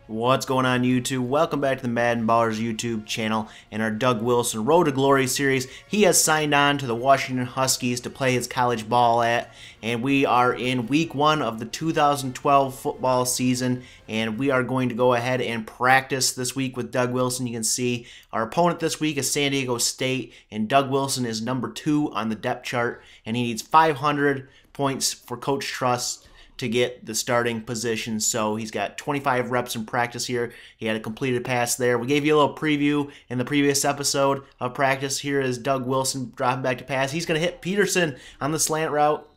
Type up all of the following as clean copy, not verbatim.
What's going on YouTube? Welcome back to the MaddenBallerz YouTube channel and our Doug Wilson Road to Glory series. He has signed on to the Washington Huskies to play his college ball at, and we are in week 1 of the 2012 football season, and we are going to go ahead and practice this week with Doug Wilson. You can see our opponent this week is San Diego State, and Doug Wilson is number 2 on the depth chart, and he needs 500 points for Coach Trust to get the starting position. So he's got 25 reps in practice here. He had a completed pass there. We gave you a little preview in the previous episode of practice. Here is Doug Wilson dropping back to pass. He's going to hit Peterson on the slant route,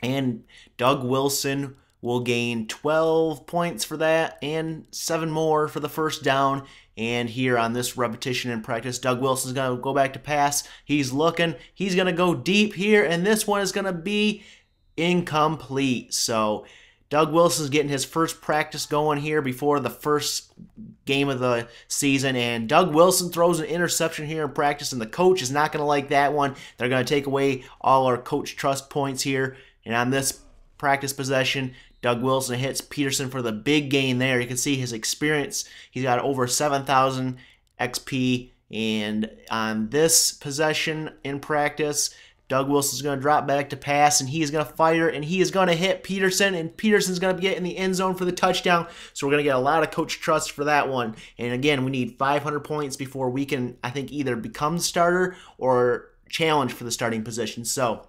and Doug Wilson will gain 12 points for that and 7 more for the first down. And here on this repetition in practice, Doug Wilson's going to go back to pass. He's looking. He's going to go deep here, and this one is going to be incomplete. So Doug Wilson's getting his first practice going here before the first game of the season, and Doug Wilson throws an interception here in practice, and the coach is not going to like that one. They're going to take away all our Coach Trust points here, and on this practice possession, Doug Wilson hits Peterson for the big gain there. You can see his experience. He's got over 7,000 XP, and on this possession in practice, Doug Wilson's going to drop back to pass, and he is going to fire, and he is going to hit Peterson, and Peterson's going to get in the end zone for the touchdown. So we're going to get a lot of Coach Trust for that one. And again, we need 500 points before we can, I think, either become starter or challenge for the starting position. So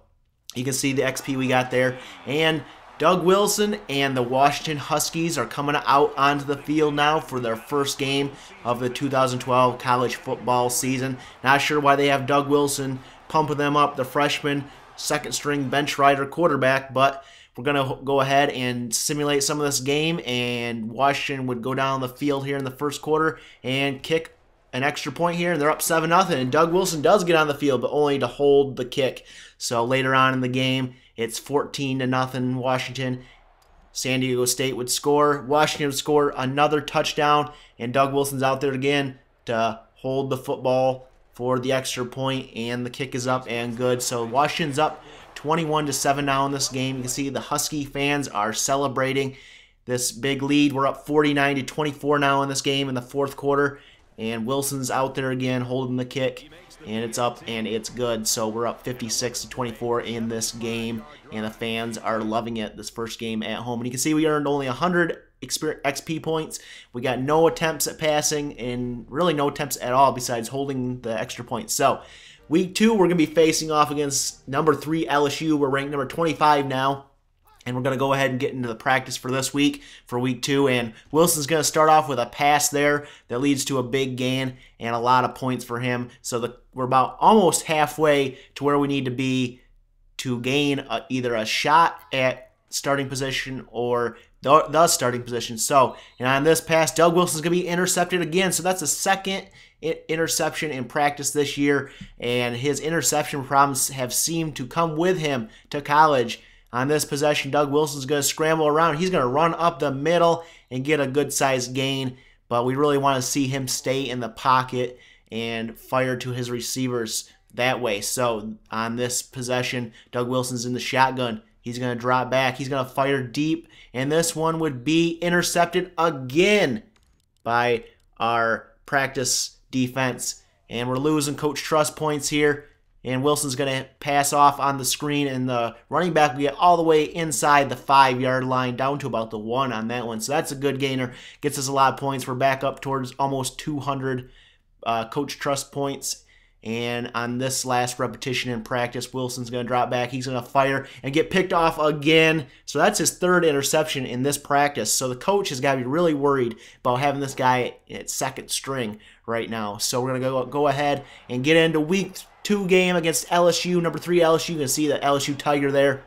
you can see the XP we got there. And Doug Wilson and the Washington Huskies are coming out onto the field now for their first game of the 2012 college football season. Not sure why they have Doug Wilson pumping them up, the freshman, second-string bench rider quarterback, but we're going to go ahead and simulate some of this game, and Washington would go down the field here in the first quarter and kick an extra point here, and they're up 7-0, and Doug Wilson does get on the field, but only to hold the kick. So later on in the game, it's 14-0 Washington. San Diego State would score. Washington would score another touchdown, and Doug Wilson's out there again to hold the football for the extra point, and the kick is up and good. So Washington's up 21-7 now in this game. You can see the Husky fans are celebrating this big lead. We're up 49-24 now in this game in the fourth quarter, and Wilson's out there again holding the kick, and it's up and it's good. So we're up 56-24 in this game, and the fans are loving it, this first game at home. And you can see we earned only 100 XP points. We got no attempts at passing and really no attempts at all besides holding the extra points. So week 2, we're going to be facing off against number 3 LSU. We're ranked number 25 now, and we're going to go ahead and get into the practice for this week, for week 2. And Wilson's going to start off with a pass there that leads to a big gain and a lot of points for him. So we're about almost halfway to where we need to be to gain either a shot at starting position or the starting position. So, and on this pass, Doug Wilson's going to be intercepted again. So that's a second interception in practice this year, and his interception problems have seemed to come with him to college. On this possession, Doug Wilson's going to scramble around. He's going to run up the middle and get a good-sized gain, but we really want to see him stay in the pocket and fire to his receivers that way. So on this possession, Doug Wilson's in the shotgun. He's going to drop back. He's going to fire deep, and this one would be intercepted again by our practice defense. And we're losing Coach Trust points here, and Wilson's going to pass off on the screen, and the running back will get all the way inside the 5-yard line, down to about the 1 on that one. So that's a good gainer. Gets us a lot of points. We're back up towards almost 200 Coach Trust points. And on this last repetition in practice, Wilson's going to drop back. He's going to fire and get picked off again. So that's his 3rd interception in this practice. So the coach has got to be really worried about having this guy at second string right now. So we're going to go ahead and get into week 2 game against LSU, number 3 LSU. You can see the LSU Tiger there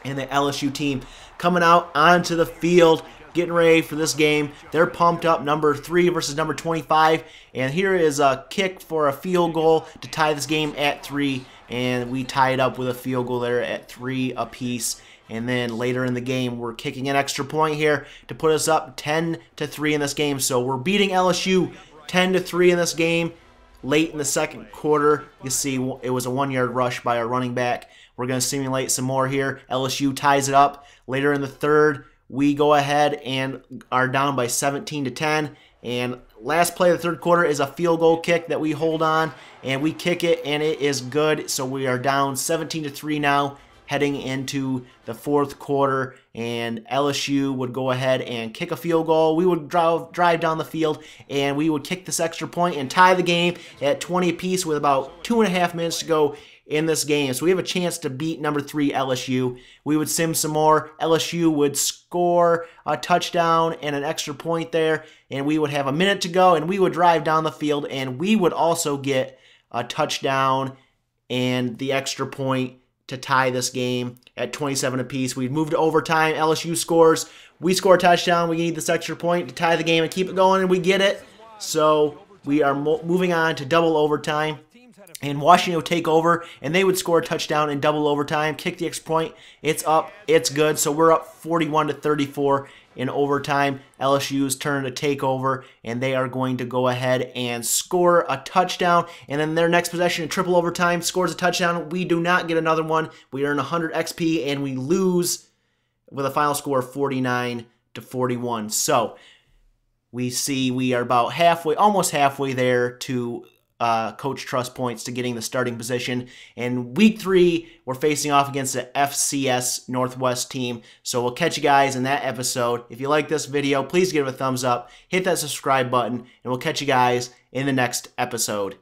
and the LSU team coming out onto the field, getting ready for this game. They're pumped up, number 3 versus number 25. And here is a kick for a field goal to tie this game at 3. And we tie it up with a field goal there at 3 apiece. And then later in the game, we're kicking an extra point here to put us up 10-3 in this game. So we're beating LSU 10-3 in this game. Late in the second quarter, you see it was a 1-yard rush by our running back. We're going to simulate some more here. LSU ties it up. Later in the third, we go ahead and are down by 17-10. And last play of the third quarter is a field goal kick that we hold on, and we kick it, and it is good. So we are down 17-3 now, heading into the fourth quarter, and LSU would go ahead and kick a field goal. We would drive down the field, and we would kick this extra point and tie the game at 20 apiece with about 2.5 minutes to go in this game. So we have a chance to beat number 3 LSU. We would sim some more. LSU would score a touchdown and an extra point there, and we would have a minute to go, and we would drive down the field, and we would also get a touchdown and the extra point to tie this game at 27 apiece. We'd move to overtime. LSU scores. We score a touchdown. We need this extra point to tie the game and keep it going, and we get it. So we are moving on to double overtime. And Washington would take over, and they would score a touchdown in double overtime, kick the extra point. It's up. It's good. So we're up 41-34 in overtime. LSU's turn to take over, and they are going to go ahead and score a touchdown. And then their next possession in triple overtime scores a touchdown. We do not get another one. We earn 100 XP, and we lose with a final score of 49-41. So we see we are about halfway, almost halfway there to Coach Trust points to getting the starting position. And week 3, we're facing off against the FCS Northwest team. So we'll catch you guys in that episode. If you like this video, please give it a thumbs up, hit that subscribe button, and we'll catch you guys in the next episode.